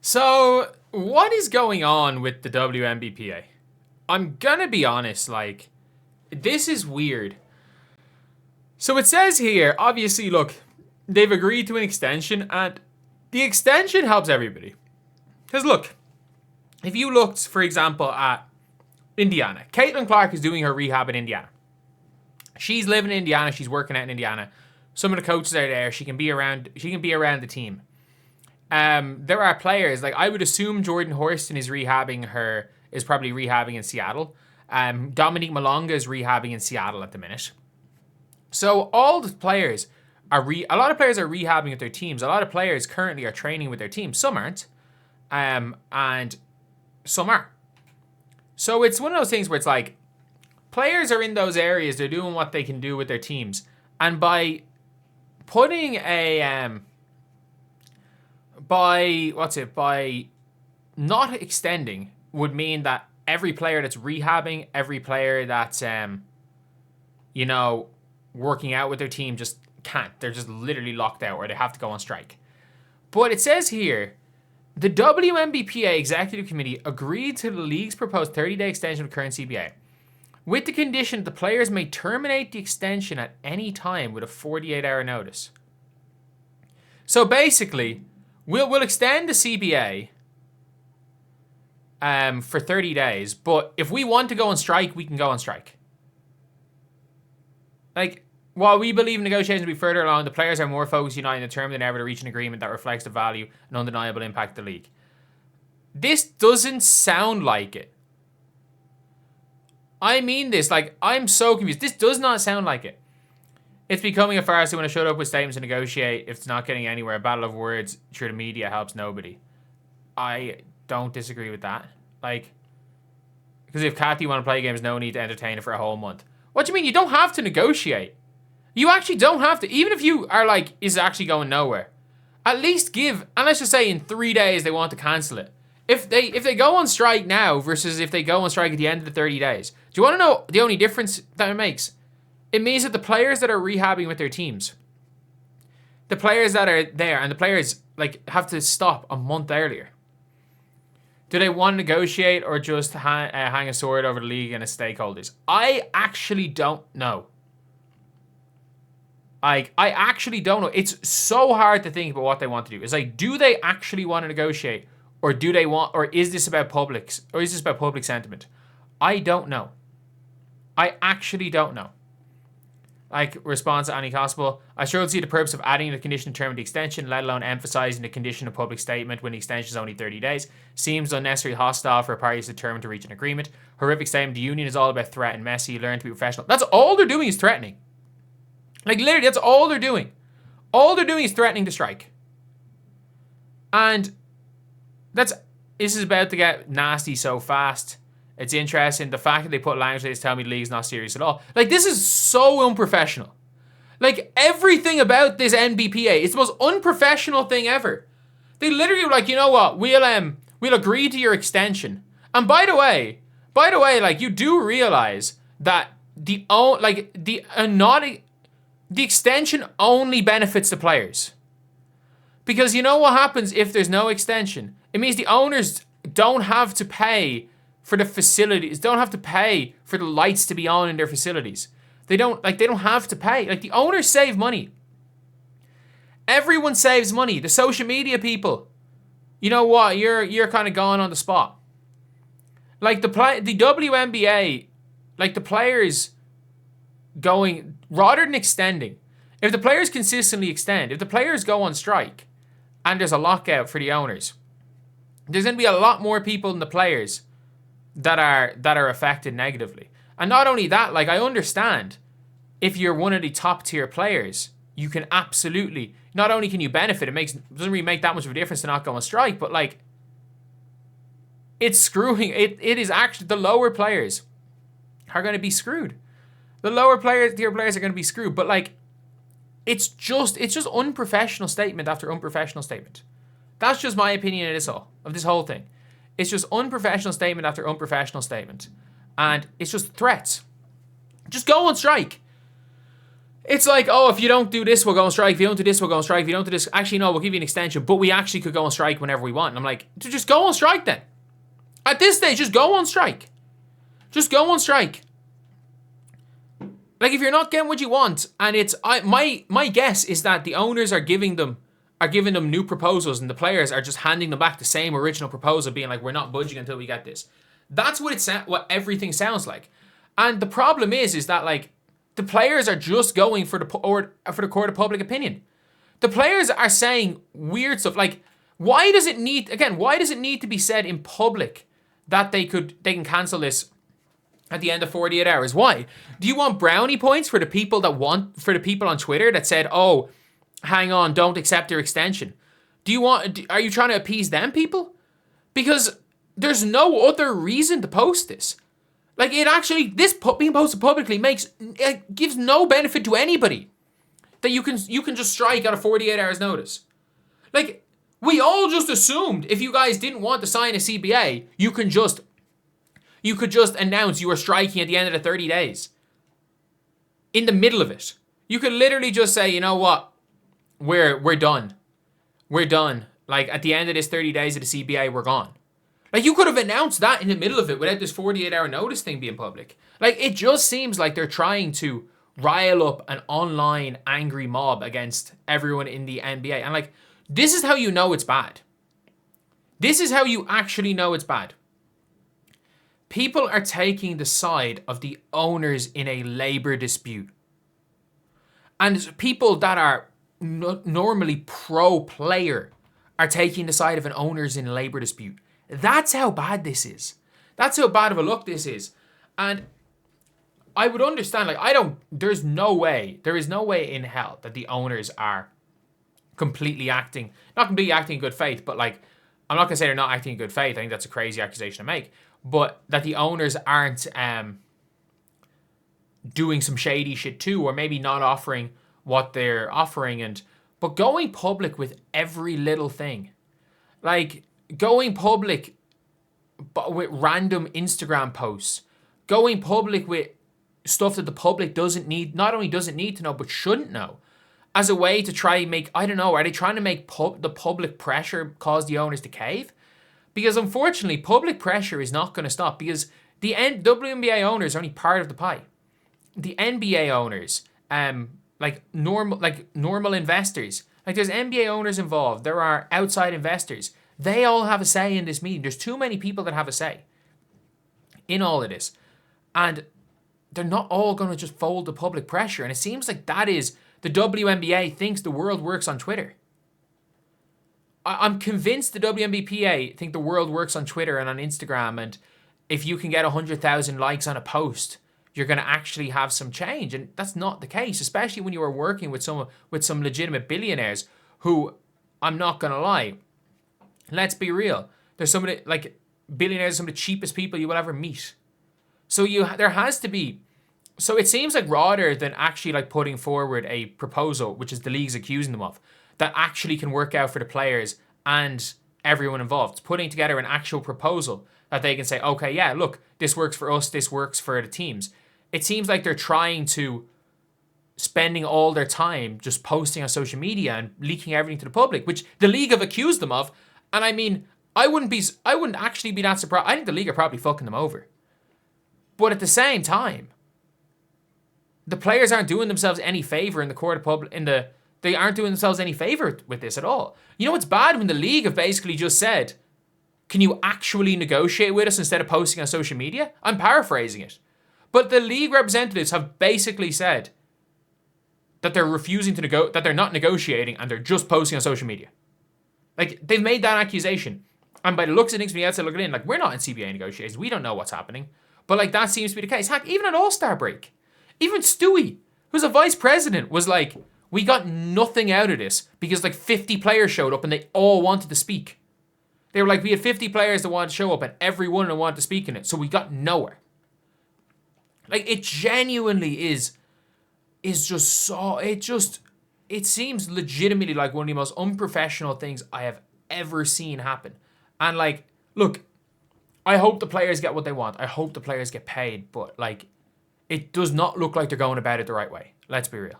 So, what is going on with the WNBPA? I'm gonna be honest, this is weird. So it says here, obviously, look, they've agreed to an extension, and the extension helps everybody. Because look, if you looked, for example, at Indiana, Caitlin Clark is doing her rehab in Indiana. She's living in Indiana, she's working out in Indiana. Some of the coaches are there, she can be around the team. There are players, I would assume Jordan Horston is probably rehabbing in Seattle. Dominique Malonga is rehabbing in Seattle at the minute. So all the players a lot of players are rehabbing with their teams. A lot of players currently are training with their teams. Some aren't. And some are. So it's one of those things where it's players are in those areas, they're doing what they can do with their teams. And by putting by not extending would mean that every player that's rehabbing, every player that's working out with their team just can't. They're just literally locked out or they have to go on strike. But it says here, the WNBPA Executive Committee agreed to the league's proposed 30-day extension of current CBA, with the condition the players may terminate the extension at any time with a 48-hour notice. So basically, we'll extend the CBA for 30 days, but if we want to go on strike, we can go on strike. While we believe negotiations will be further along, the players are more focused, united, and determined than ever to reach an agreement that reflects the value and undeniable impact of the league. This doesn't sound like it. I mean this, I'm so confused. This does not sound like it. It's becoming a farce when I shut up with statements to negotiate if it's not getting anywhere. A battle of words through the media helps nobody. I don't disagree with that. Because if Kathy want to play games, no need to entertain it for a whole month. What do you mean? You don't have to negotiate. You actually don't have to. Even if you are is actually going nowhere, at least give, and let's just say in 3 days they want to cancel it. If they go on strike now versus if they go on strike at the end of the 30 days, do you want to know the only difference that it makes? It means that the players that are rehabbing with their teams, the players that are there, and the players have to stop a month earlier. Do they want to negotiate or just hang a sword over the league and its stakeholders? I actually don't know. I actually don't know. It's so hard to think about what they want to do. It's do they actually want to negotiate, or do they want, or is this about public sentiment? I don't know. I actually don't know. Response to Annie Kospel, I struggle to see the purpose of adding the condition to term of the extension, let alone emphasizing the condition of public statement when the extension is only 30 days. Seems unnecessarily hostile for parties determined to reach an agreement. Horrific statement. The union is all about threat and messy. Learn to be professional. That's all they're doing is threatening. Literally, that's all they're doing. All they're doing is threatening to strike. And this is about to get nasty so fast. It's interesting. The fact that they put language like this tell me the league's not serious at all. This is so unprofessional. Everything about this NBPA, it's the most unprofessional thing ever. They literally were you know what? We'll agree to your extension. And by the way, you do realize that the extension only benefits the players. Because you know what happens if there's no extension? It means the owners don't have to pay for the facilities, don't have to pay for the lights to be on in their facilities. They don't have to pay. The owners save money. Everyone saves money. The social media people, you know what? You're kind of gone on the spot. The WNBA, the players going, rather than extending, if the players consistently extend, if the players go on strike and there's a lockout for the owners, there's going to be a lot more people than the players that are affected negatively. And not only that, I understand if you're one of the top tier players, you can absolutely, not only can you benefit, it doesn't really make that much of a difference to not go on strike, but it's screwing, it is actually, the lower players are going to be screwed. The lower tier players are going to be screwed, but it's just unprofessional statement after unprofessional statement. That's just my opinion of this whole thing. It's just unprofessional statement after unprofessional statement. And it's just threats. Just go on strike. It's like, oh, if you don't do this, we'll go on strike. If you don't do this, we'll go on strike. If you don't do this, actually, no, we'll give you an extension. But we actually could go on strike whenever we want. And I'm like, just go on strike then. At this stage, just go on strike. Just go on strike. Like, if you're not getting what you want, and it's my guess is that the owners are giving them new proposals, and the players are just handing them back the same original proposal, being like, we're not budging until we get this. That's what everything sounds like. And the problem is that, like, the players are just going for the court of public opinion. The players are saying weird stuff. Like, why does it need to be said in public that they can cancel this at the end of 48 hours? Why? Do you want brownie points for the people on Twitter that said, oh, hang on, don't accept their extension? Are you trying to appease them people? Because there's no other reason to post this. Like, this being posted publicly gives no benefit to anybody. That you can just strike out of 48 hours notice. Like, we all just assumed if you guys didn't want to sign a CBA, you could just announce you were striking at the end of the 30 days. In the middle of it. You could literally just say, you know what? We're done. We're done. Like, at the end of this 30 days of the CBA, we're gone. Like, you could have announced that in the middle of it without this 48-hour notice thing being public. Like, it just seems like they're trying to rile up an online angry mob against everyone in the NBA. And, like, this is how you know it's bad. This is how you actually know it's bad. People are taking the side of the owners in a labor dispute. And people that are normally pro-player are taking the side of an owners in a labor dispute. That's how bad this is. That's how bad of a look this is. And I would understand, like, there is no way in hell that the owners are not completely acting in good faith, but, like, I'm not going to say they're not acting in good faith. I think that's a crazy accusation to make. But that the owners aren't doing some shady shit too, or maybe not offering what they're offering, but going public with every little thing. Like, going public with random Instagram posts, going public with stuff that the public not only doesn't need to know, but shouldn't know, as a way to try and make, I don't know, are they trying to make the public pressure cause the owners to cave? Because unfortunately, public pressure is not going to stop, because the WNBA owners are only part of the pie. The NBA owners, normal investors, like, there's NBA owners involved, there are outside investors. They all have a say in this meeting. There's too many people that have a say in all of this. And they're not all going to just fold to public pressure. And it seems like that is, the WNBA thinks the world works on Twitter. I'm convinced the WNBPA think the world works on Twitter and on Instagram. And if you can get 100,000 likes on a post, you're going to actually have some change. And that's not the case, especially when you are working with some legitimate billionaires who, I'm not going to lie, let's be real. There's some of the, like, billionaires are some of the cheapest people you will ever meet. So there has to be. So it seems like rather than actually, like, putting forward a proposal, which is the league's accusing them of, that actually can work out for the players and everyone involved, it's putting together an actual proposal that they can say, okay, yeah, look, this works for us, this works for the teams. It seems like they're trying to spending all their time just posting on social media and leaking everything to the public, which the league have accused them of. And I mean, I wouldn't actually be that surprised. I think the league are probably fucking them over. But at the same time, the players aren't doing themselves any favor in the court of public. They aren't doing themselves any favor with this at all. You know, it's bad when the league have basically just said, "Can you actually negotiate with us instead of posting on social media?" I'm paraphrasing it, but the league representatives have basically said that they're refusing to that they're not negotiating and they're just posting on social media. Like, they've made that accusation. And by the looks of things from the outside looking in, like, we're not in CBA negotiations. We don't know what's happening. But, like, that seems to be the case. Heck, even at All-Star break, even Stewie, who's a vice president, was like, we got nothing out of this because, like, 50 players showed up and they all wanted to speak. They were like, we had 50 players that wanted to show up and every one of them wanted to speak in it. So we got nowhere. Like, it genuinely is just so, it seems legitimately like one of the most unprofessional things I have ever seen happen. And, like, look, I hope the players get what they want. I hope the players get paid. But, like, it does not look like they're going about it the right way. Let's be real.